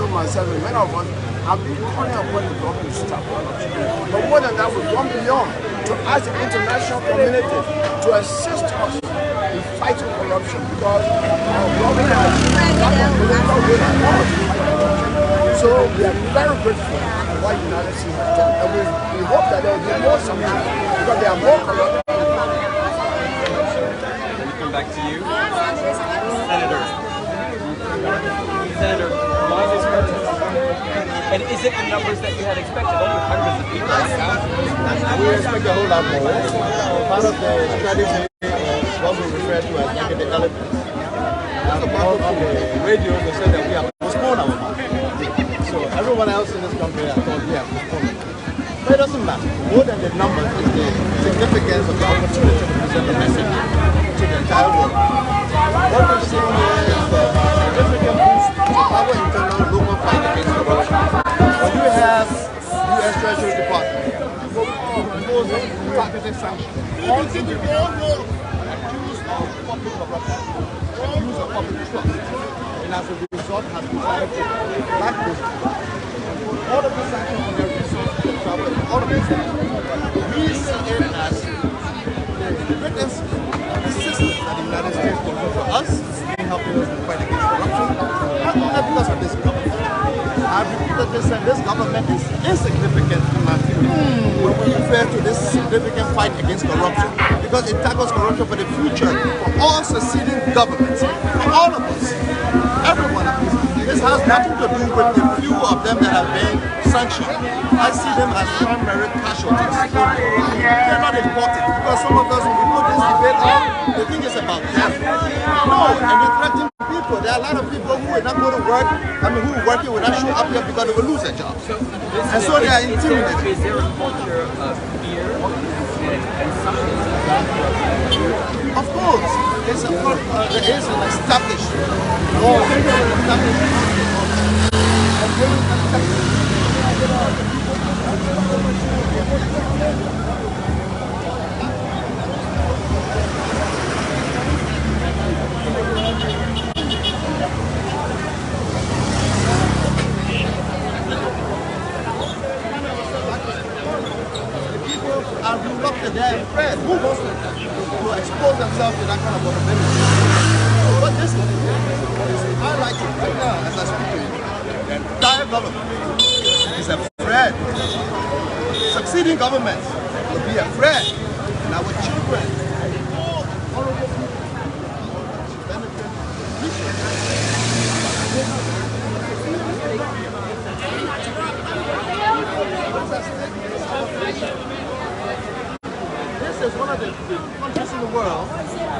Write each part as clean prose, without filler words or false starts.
including myself and many of us, have been calling upon the government to stop corruption. But more than that, we've gone beyond to ask the international community to assist us in fighting corruption, because our government has political will and power to fight corruption. So we are very grateful for what the United States has done, and we hope that there will be more sanctions because they are more corrupt. Let me come back to you, Senator, why this protest? And is it the numbers that you had expected? Only hundreds of people. We expect a whole lot more. Part of the strategy is what we refer to as negative elements. On the radio, they said that we have postponed our march. So everyone else in this country has thought we have postponed it. But it doesn't matter. More than the numbers is the significance of the opportunity to present the message to the entire world. What we're seeing is significant boost to our internal local fight against corruption. When you have U.S. Treasury Department imposing targeted sanctions on individuals accused of public corruption, accused of public trust, and as a result has decided to blacklist all of the sanctions on their resources to travel in all of these things. We see it as the greatest assistance that the United States can do for us in helping us to fight against corruption, not only because of this government. I've repeatedly said this government is insignificant in my opinion when we refer to this significant fight against corruption, because it tackles corruption for the future for all succeeding governments, for all of us, every one of us. This has nothing to do with the few of them that have been sanctioned. I see them as primary casualties. They're not important, because some of us, when we put this debate on, they think it's about them. No, and they're threatening people. There are a lot of people who are not going to work, who are working will not show up here because they will lose their jobs. And so they are intimidated. Is there a culture of fear and something? Of course, there is an established law, are reluctant, they're afraid. Who wants to expose themselves to that kind of vulnerability? So what this is highlighting right now as I speak to you, the entire government is afraid. Succeeding governments will be afraid. And our children, all honorable people, benefit This is one of the countries in the world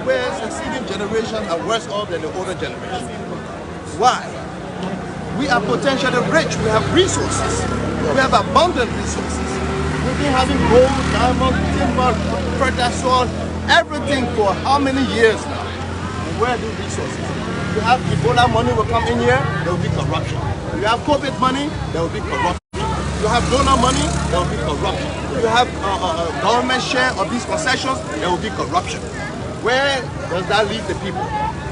where succeeding generations are worse off than the older generation. Why? We are potentially rich. We have resources. We have abundant resources. We've been having gold, diamond, timber, fertile soil, everything for how many years now? And where are the resources? You have Ebola money will come in here, there will be corruption. You have COVID money, there will be corruption. You have donor money, there will be corruption. You have government share of these concessions, there will be corruption. Where does that leave the people?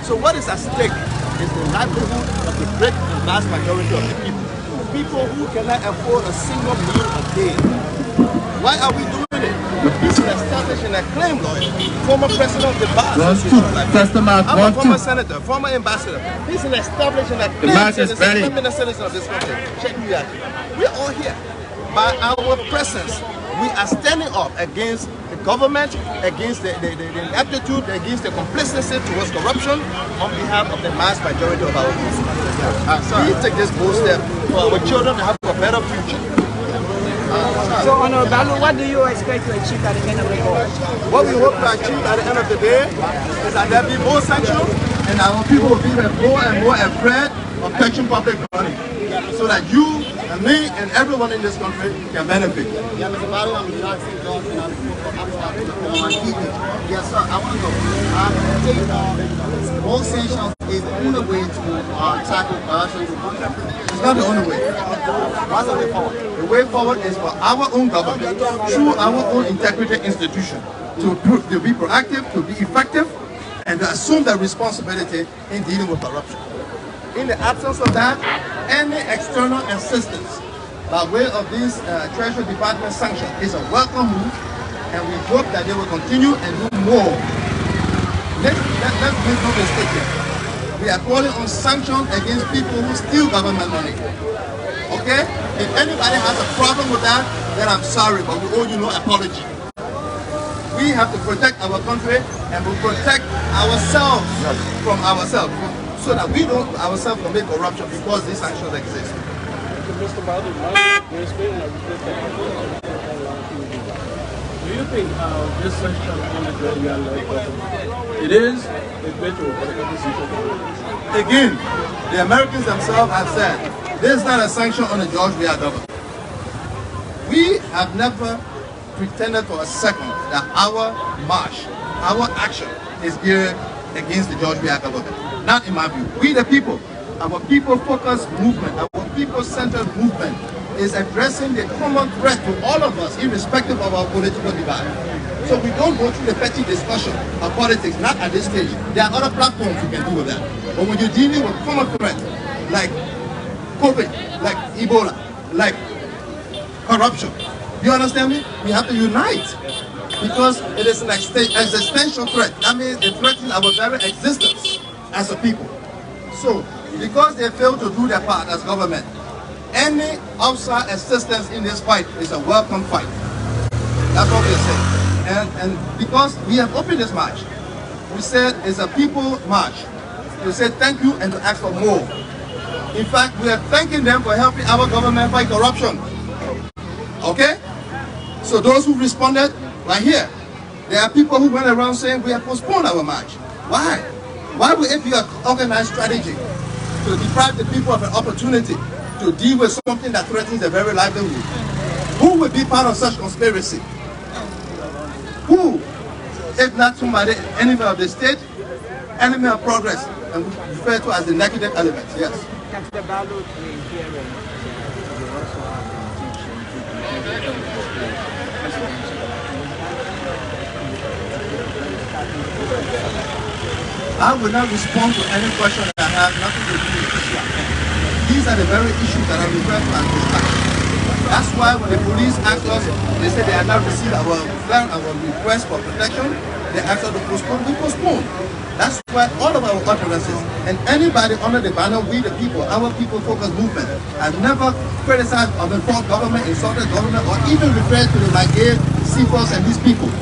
So what is at stake is the livelihood of the great and vast majority of the people. People who cannot afford a single meal a day. Why are we doing it? He's an established and acclaimed lawyer, former president of the bar. I'm a former senator, former ambassador. He's an established and acclaimed citizen of this country. Check me out. We're all here. By our presence, we are standing up against the government, against the ineptitude, against the complicity towards corruption on behalf of the mass majority of our people. We take this bold step for our children to have a better future. So, Honorable Bello, what do you expect to achieve at the end of the day? What we hope to achieve at the end of the day is that there will be more sanctions and our people will be more and more afraid of touching public money, so that you and me and everyone in this country can benefit. Yes, sir. I want to know. More sanctions is the only way to tackle corruption. It's not the only way. What's the way forward? The way forward is for our own government, through our own integrated institution, to be proactive, to be effective, and to assume the responsibility in dealing with corruption. In the absence of that, any external assistance by way of this Treasury Department sanction is a welcome move, and we hope that they will continue and do more. Let's make no mistake here. We are calling on sanctions against people who steal government money. Okay? If anybody has a problem with that, then I'm sorry, but we owe you no apology. We have to protect our country and we protect ourselves from ourselves, so that we don't ourselves commit corruption because these sanctions exist. Mr. Badu, do you think this sanction on the Georgian government, it is a veto for the opposition? Again, the Americans themselves have said, this is not a sanction on the George Weah government. We have never pretended for a second that our march, our action is geared against the George Weah government. Not in my view. We the people, our people-focused movement, our people-centered movement is addressing the common threat to all of us, irrespective of our political divide. So we don't go through the petty discussion of politics, not at this stage. There are other platforms you can do with that. But when you're dealing with common threats, like COVID, like Ebola, like corruption, you understand me? We have to unite, because it is an existential threat. That means it threatens our very existence as a people. So, because they fail to do their part as government, any outside assistance in this fight is a welcome fight. That's what we say. And because we have opened this march, we said it's a people march. We said thank you and to ask for more. In fact, we are thanking them for helping our government fight corruption. Okay? So those who responded, right here. There are people who went around saying we have postponed our march. Why? Why would it be an organized strategy to deprive the people of an opportunity to deal with something that threatens their very livelihood? Who would be part of such conspiracy? Who? If not somebody, enemy of the state, enemy of progress, and we refer to as the negative elements. Yes. I will not respond to any question that has nothing to do with the issue at hand. These are the very issues that I refer to as distraction. That's why when the police asked us, they said they had not received our request for protection, they asked us to postpone, we postponed. That's why all of our utterances and anybody under the banner, we the people, our people-focused movement, has never criticized or informed government, insulted government, or even referred to the Magay, CFOs and these people.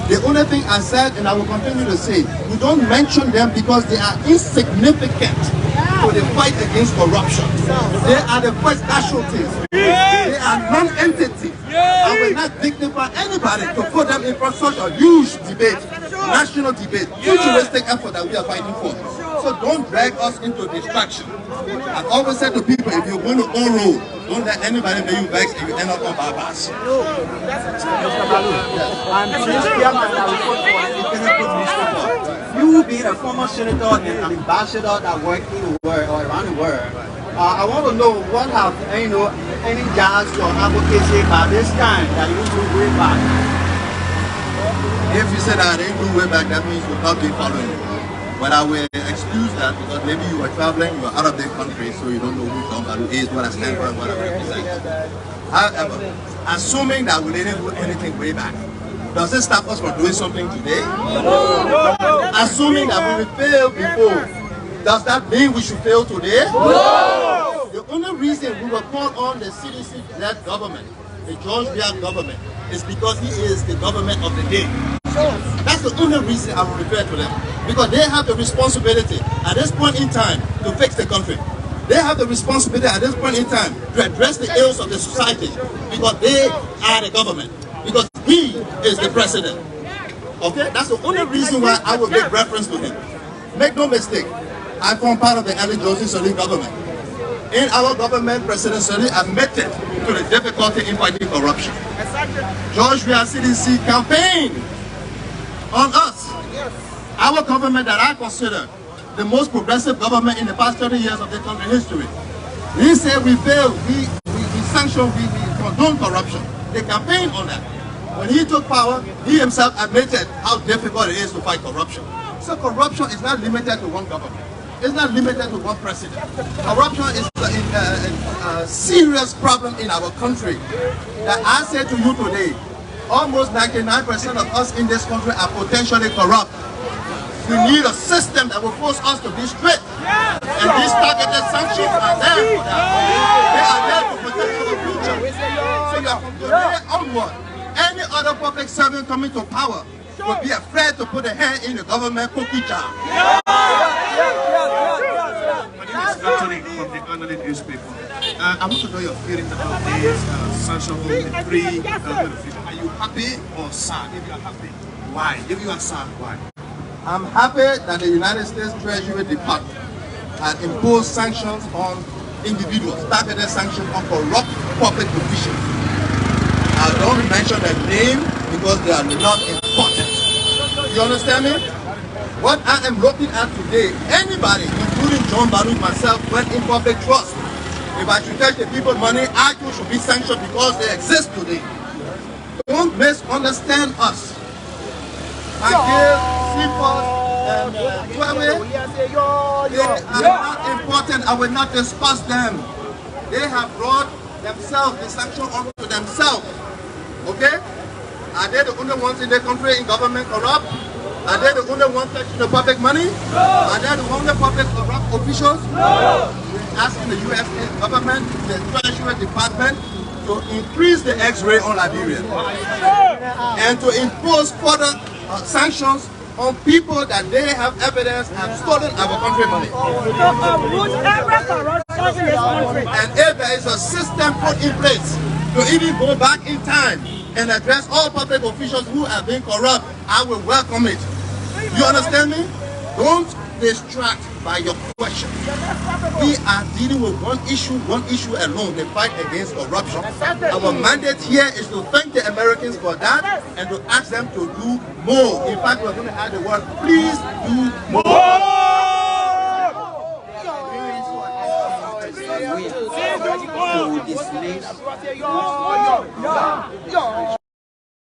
The only thing I said, and I will continue to say, we don't mention them because they are insignificant for the fight against corruption. They are the first casualties. They are non-entities. I will not dignify anybody to put them in front of such a huge debate, national debate, futuristic effort that we are fighting for. So don't drag us into distraction. I've always said to people, if you're going to own road, don't let anybody make you vex if you end up on bypass. You being a former senator and an ambassador that work in the world or around the world, I want to know what have any jobs or advocacy by this time that you do way back. If you say that I didn't do way back, that means you've not been following it. But I will excuse that because maybe you are traveling, you are out of the country, so you don't know who Tiawan Gongloe is, what I stand for, and what I represent. However, assuming that we didn't do anything way back, does it stop us from doing something today? No. Assuming that we failed before, does that mean we should fail today? No. The only reason we were called on the CDC-led government, the George Weah government, is because he is the government of the day. That's the only reason I will refer to them. Because they have the responsibility at this point in time to fix the country. They have the responsibility at this point in time to address the ills of the society, because they are the government. Because he is the president. Okay? That's the only reason why I will make reference to him. Make no mistake, I form part of the early Joseph Sirleaf government. In our government, President Sirleaf admitted to the difficulty in fighting corruption. George Weah CDC campaigned on us. Our government that I consider the most progressive government in the past 30 years of the country history. He said we failed, we sanctioned, we condoned corruption. They campaigned on that. When he took power, he himself admitted how difficult it is to fight corruption. So corruption is not limited to one government. is not limited to one president. Corruption is a serious problem in our country. That I say to you today, almost 99% of us in this country are potentially corrupt. We need a system that will force us to be straight. And these targeted sanctions are there for that. They are there to protect our future. So that from today onward, any other public servant coming to power will be afraid to put a hand in the government cookie jar. Anthony from the Anthony newspaper. I want to know your feelings about this sanction on the three government officials. Are you happy or sad? If you are happy, why? If you are sad, why? I'm happy that the United States Treasury Department has imposed sanctions on individuals, targeted sanctions on corrupt public officials. I don't mention their name because they are not important. You understand me? What I am looking at today, anybody, including John Baruch, myself, went in public trust. If I should take the people's money, I too should be sanctioned because they exist today. Don't misunderstand us. Again, Seaport and Huawei, they are not important. I will not discuss them. They have brought themselves, the sanction onto themselves. Okay? Are they the only ones in the country in government corrupt? Are they the only ones touching the public money? No. Are they the only public corrupt officials? No. We're asking the U.S. government, the Treasury Department, to increase the X-ray on Liberia and to impose further sanctions on people that they have evidence have stolen our country money. And if there is a system put in place to even go back in time and address all public officials who have been corrupt, I will welcome it. You understand me? Don't distract by your question. We are dealing with one issue alone, the fight against corruption. Our mandate here is to thank the Americans for that and to ask them to do more. In fact, we're going to add the word, please do more. To dismiss